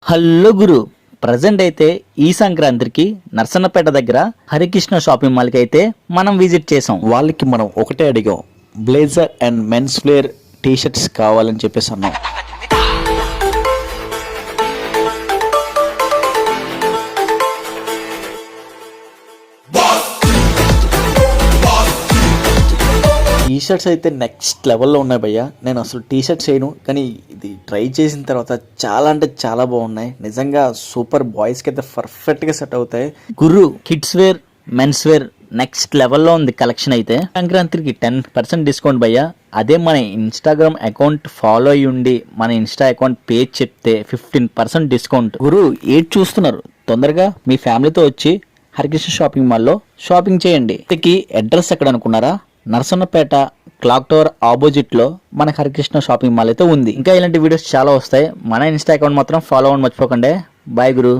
Hello గురు, present అయితే ఈ సంక్రాంతికి నర్సన్నపేట దగ్గర హరికృష్ణ షాపింగ్ మాల్కి అయితే మనం విజిట్ చేసాం. వాళ్ళకి మనం ఒకటే అడిగాం, blazer and men's wear T shirts కావాలని చెప్పేసి అన్నాం. టీ షర్ట్స్ అయితే నెక్స్ట్ లెవెల్లో ఉన్నాయి భయ్య. నేను అసలు టీ షర్ట్స్ చేయను, కానీ ఇది ట్రై చేసిన తర్వాత చాలా అంటే చాలా బాగున్నాయి. నిజంగా సూపర్, బాయ్స్కి అయితే పర్ఫెక్ట్గా సెట్ అవుతాయి. గురు, kids wear, men's wear next లెవెల్లో ఉంది కలెక్షన్ అయితే. సంక్రాంతికి 10% డిస్కౌంట్ భయ్యా. అదే మన ఇన్స్టాగ్రామ్ అకౌంట్ ఫాలో అయ్యి ఉండి మన ఇన్స్టా అకౌంట్ పేజ్ చెప్తే 15% డిస్కౌంట్. గురు, ఏది చూస్తున్నారు? తొందరగా మీ ఫ్యామిలీతో వచ్చి హరికృష్ణ షాపింగ్ మాల్లో షాపింగ్ చేయండి. ఇంతకీ అడ్రస్ ఎక్కడ అనుకున్నారా? నర్సన్నపేట క్లాక్ టవర్ ఆపోజిట్ లో మన హరికృష్ణ షాపింగ్ మాల్ అయితే ఉంది. ఇంకా ఇలాంటి వీడియోస్ చాలా వస్తాయి. మన ఇన్స్టా అకౌంట్ మాత్రం ఫాలో అవ్వడం మర్చిపోకండి. బాయ్ గురు.